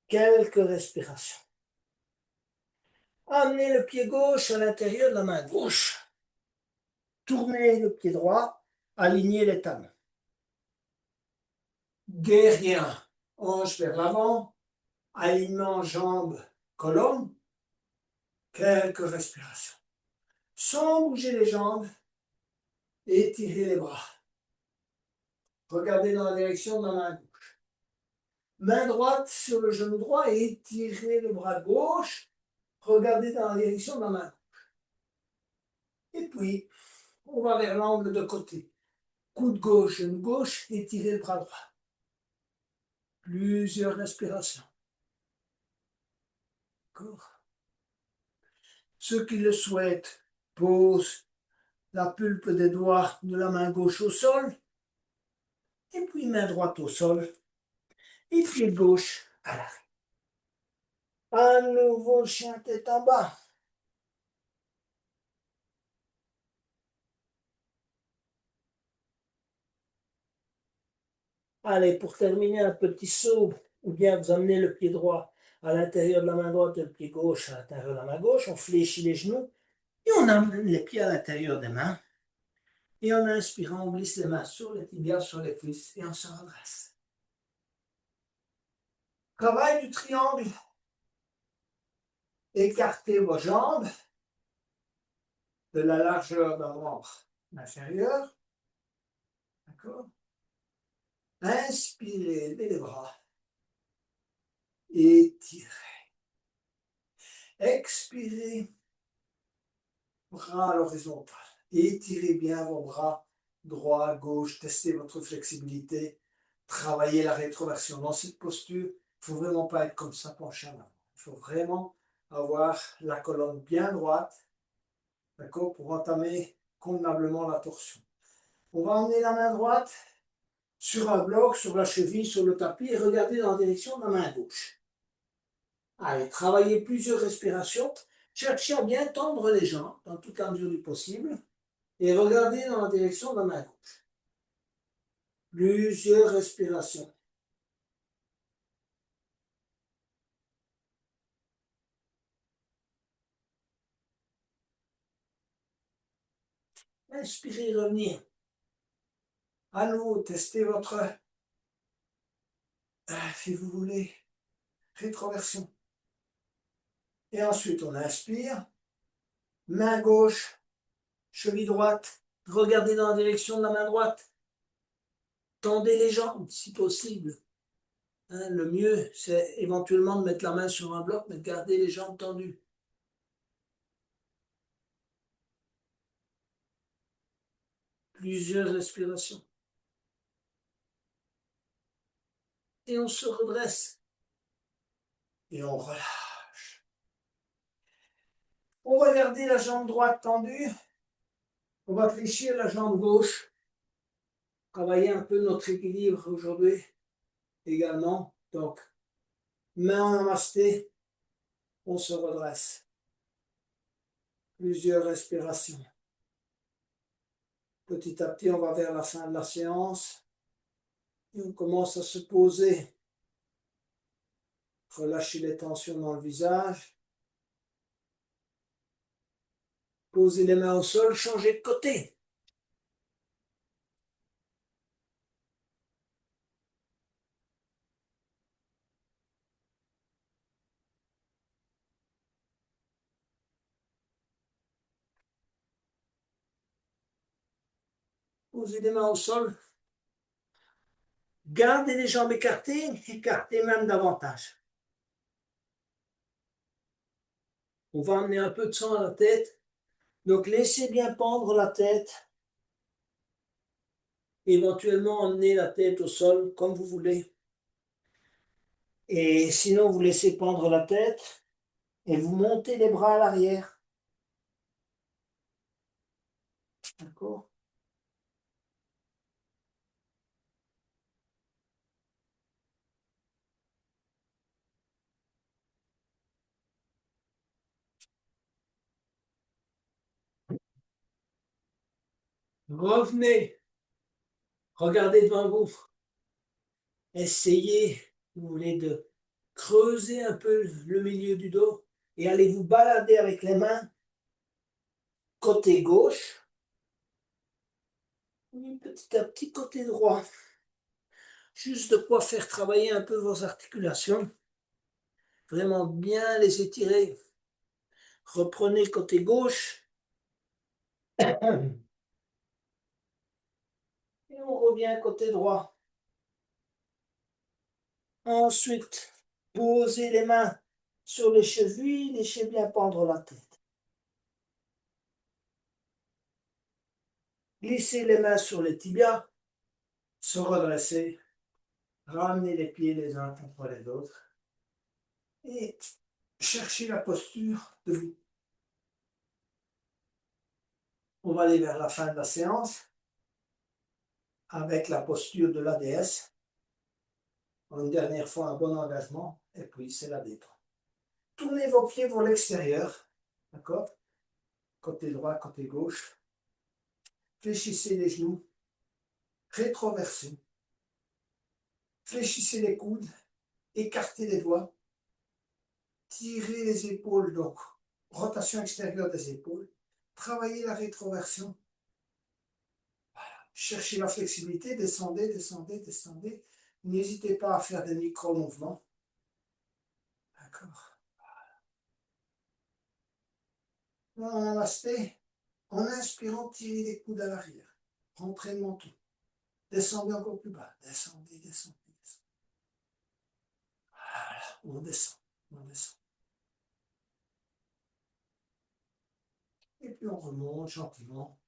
Quelques respirations. Amenez le pied gauche à l'intérieur de la main gauche. Tournez le pied droit, alignez les talons. Guerrier, hanche vers l'avant, alignement jambes, colonne. Quelques respirations. Sans bouger les jambes, étirez les bras. Regardez dans la direction de la main gauche. Main droite sur le genou droit et étirez le bras gauche. Regardez dans la direction de la main gauche. Et puis, on va vers l'angle de côté. Coude gauche, genou gauche, étirez le bras droit. Plusieurs respirations. D'accord. Ceux qui le souhaitent posent la pulpe des doigts de la main gauche au sol. Et puis main droite au sol. Et pied gauche à l'arrière. À nouveau, chien tête en bas. Allez, pour terminer, un petit saut, ou bien vous amenez le pied droit à l'intérieur de la main droite et le pied gauche à l'intérieur de la main gauche. On fléchit les genoux et on amène les pieds à l'intérieur des mains. Et en inspirant, on glisse les mains sur les tibias, sur les cuisses et on se redresse. Travail du triangle. Écartez vos jambes de la largeur d'un membre inférieur. D'accord? Inspirez, levez les bras. Étirez. Expirez. Bras à l'horizontale. Étirez bien vos bras droit, gauche. Testez votre flexibilité. Travaillez la rétroversion. Dans cette posture, il ne faut vraiment pas être comme ça penché en avant. Il faut vraiment avoir la colonne bien droite, d'accord, pour entamer convenablement la torsion. On va emmener la main droite sur un bloc, sur la cheville, sur le tapis et regarder dans la direction de la main gauche. Allez, travaillez plusieurs respirations. Cherchez à bien tendre les jambes dans toute la mesure du possible et regardez dans la direction de la main gauche. Plusieurs respirations. Inspirez, revenez. À nouveau, testez votre, si vous voulez, rétroversion. Et ensuite, on inspire. Main gauche, cheville droite. Regardez dans la direction de la main droite. Tendez les jambes, si possible. Hein, le mieux, c'est éventuellement de mettre la main sur un bloc, mais de garder les jambes tendues. Plusieurs respirations. Et on se redresse. Et on relâche. On va garder la jambe droite tendue. On va fléchir la jambe gauche. Travailler un peu notre équilibre aujourd'hui également. Donc, main en namasté. On se redresse. Plusieurs respirations. Petit à petit, on va vers la fin de la séance. Et on commence à se poser. Relâchez les tensions dans le visage. Posez les mains au sol, changez de côté. Posez les mains au sol. Gardez les jambes écartées, écartez même davantage. On va amener un peu de sang à la tête. Donc laissez bien pendre la tête. Éventuellement emmenez la tête au sol comme vous voulez. Et sinon vous laissez pendre la tête et vous montez les bras à l'arrière. D'accord? Revenez. Regardez devant vous. Essayez, si vous voulez, de creuser un peu le milieu du dos et allez vous balader avec les mains côté gauche, et petit à petit côté droit. Juste de quoi faire travailler un peu vos articulations. Vraiment bien les étirer. Reprenez côté gauche. Et on revient côté droit. Ensuite, posez les mains sur les chevilles, laissez bien pendre la tête. Glissez les mains sur les tibias, se redresser, ramenez les pieds les uns contre les autres et cherchez la posture debout. On va aller vers la fin de la séance avec la posture de la déesse. Une dernière fois, un bon engagement, et puis c'est la détente. Tournez vos pieds vers l'extérieur, d'accord? Côté droit, côté gauche. Fléchissez les genoux, rétroversez. Fléchissez les coudes, écartez les doigts, tirez les épaules, donc rotation extérieure des épaules. Travaillez la rétroversion. Cherchez la flexibilité, descendez, descendez, descendez. N'hésitez pas à faire des micro-mouvements. D'accord. En namasté, en inspirant, tirez les coudes à l'arrière. Rentrez le menton. Descendez encore plus bas. Descendez, descendez, descendez. Voilà, on descend, on descend. Et puis on remonte gentiment.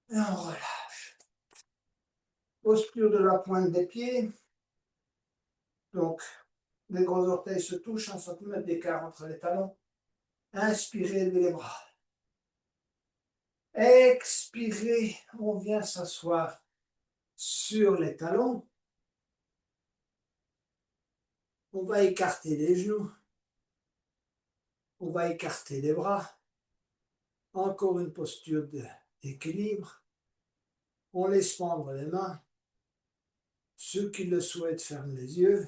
Et on relâche. Posture de la pointe des pieds. Donc, les gros orteils se touchent, 1 cm d'écart entre les talons. Inspirez, levez les bras. Expirez, on vient s'asseoir sur les talons. On va écarter les genoux. On va écarter les bras. Encore une posture d'équilibre. On laisse pendre les mains. Ceux qui le souhaitent ferment les yeux.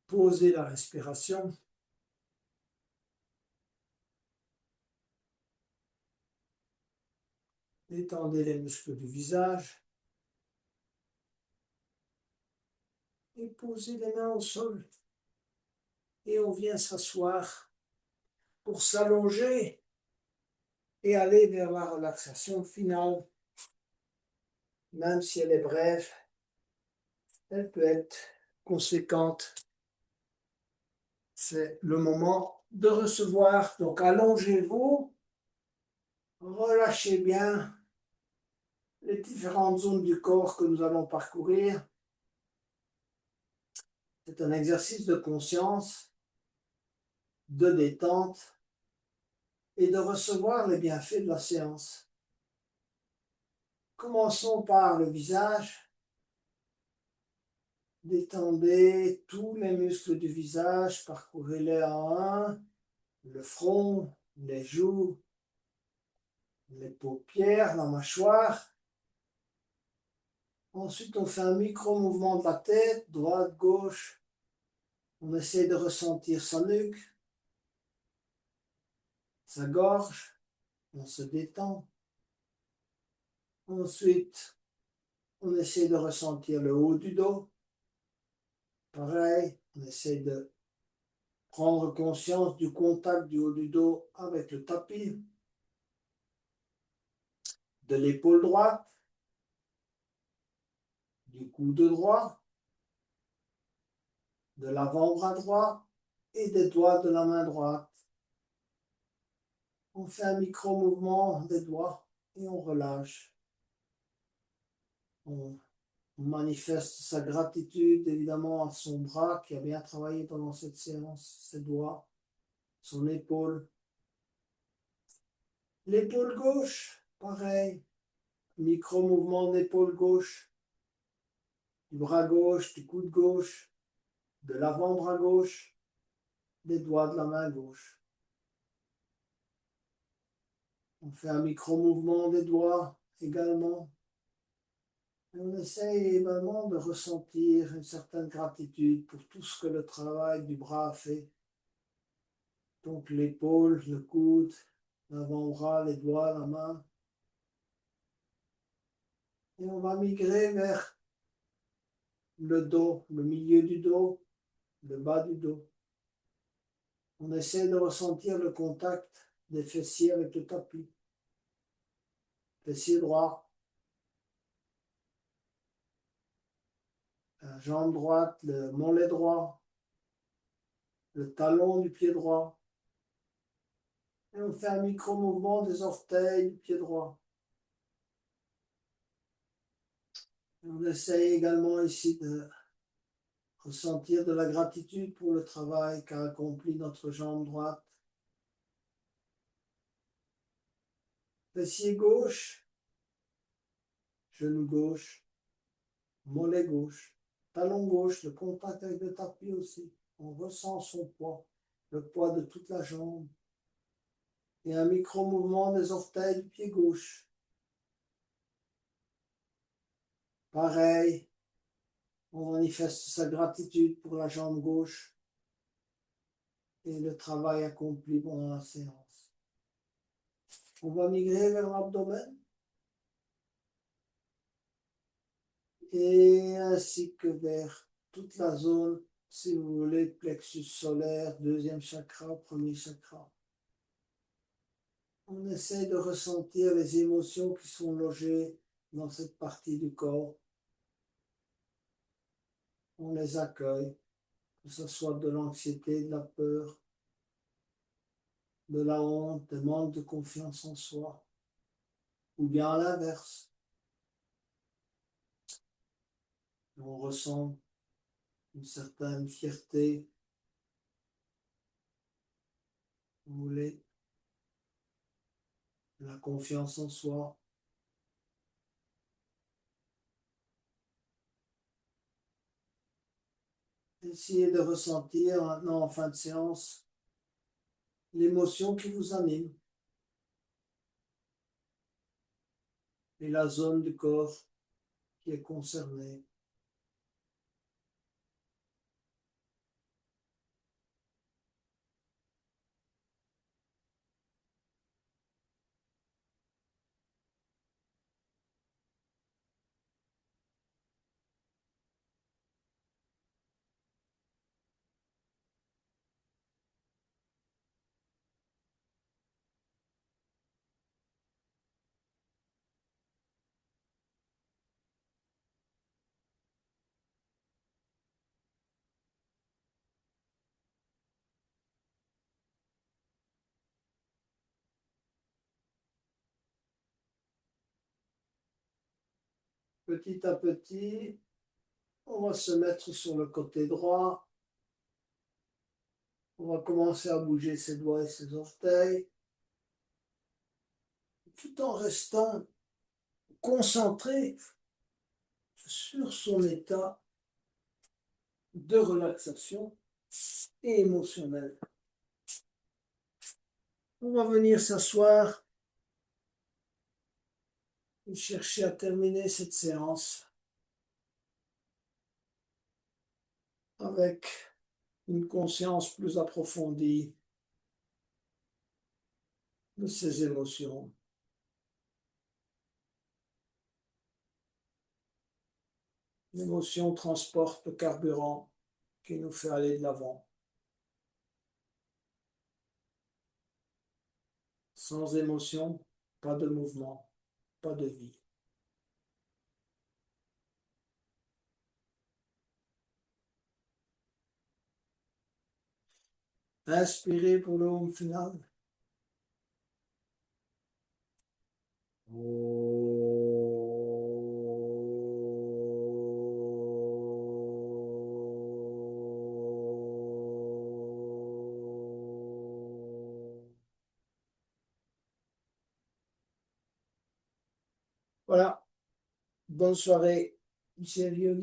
Posez la respiration. Détendez les muscles du visage. Et posez les mains au sol. Et on vient s'asseoir pour s'allonger et aller vers la relaxation finale. Même si elle est brève, elle peut être conséquente. C'est le moment de recevoir. Donc allongez-vous, relâchez bien les différentes zones du corps que nous allons parcourir. C'est un exercice de conscience, de détente et de recevoir les bienfaits de la séance. Commençons par le visage. Détendez tous les muscles du visage, parcourez-les en un, le front, les joues, les paupières, la mâchoire. Ensuite, on fait un micro-mouvement de la tête, droite, gauche. On essaie de ressentir sa nuque, sa gorge. On se détend. Ensuite, on essaie de ressentir le haut du dos. Pareil, on essaie de prendre conscience du contact du haut du dos avec le tapis, de l'épaule droite, du coude droit, de l'avant-bras droit et des doigts de la main droite. On fait un micro-mouvement des doigts et on relâche. On manifeste sa gratitude évidemment à son bras qui a bien travaillé pendant cette séance, ses doigts, son épaule. L'épaule gauche, pareil, micro-mouvement d'épaule gauche, du bras gauche, du coude gauche, de l'avant-bras gauche, des doigts de la main gauche. On fait un micro-mouvement des doigts également. Et on essaye également de ressentir une certaine gratitude pour tout ce que le travail du bras a fait. Donc l'épaule, le coude, l'avant-bras, les doigts, la main. Et on va migrer vers le dos, le milieu du dos, le bas du dos. On essaie de ressentir le contact des fessiers avec le tapis. Fessier droit, la jambe droite, le mollet droit, le talon du pied droit. Et on fait un micro-mouvement des orteils du pied droit. Et on essaye également ici de ressentir de la gratitude pour le travail qu'a accompli notre jambe droite. Fessier gauche, genou gauche, mollet gauche, talon gauche, le contact avec le tapis aussi. On ressent son poids, le poids de toute la jambe. Et un micro-mouvement des orteils du pied gauche. Pareil, on manifeste sa gratitude pour la jambe gauche et le travail accompli pendant la séance. On va migrer vers l'abdomen et ainsi que vers toute la zone, si vous voulez, plexus solaire, deuxième chakra, premier chakra. On essaie de ressentir les émotions qui sont logées dans cette partie du corps. On les accueille, que ce soit de l'anxiété, de la peur, de la honte, de manque de confiance en soi, ou bien à l'inverse. On ressent une certaine fierté, vous voulez, la confiance en soi. Essayez de ressentir maintenant en fin de séance l'émotion qui vous anime et la zone du corps qui est concernée. Petit à petit, on va se mettre sur le côté droit. On va commencer à bouger ses doigts et ses orteils, tout en restant concentré sur son état de relaxation et émotionnel. On va venir s'asseoir et chercher à terminer cette séance avec une conscience plus approfondie de ses émotions. L'émotion transporte le carburant qui nous fait aller de l'avant. Sans émotion, pas de mouvement, pas de vie. Inspirez pour le home final. Voilà, bonne soirée, Michel Violi.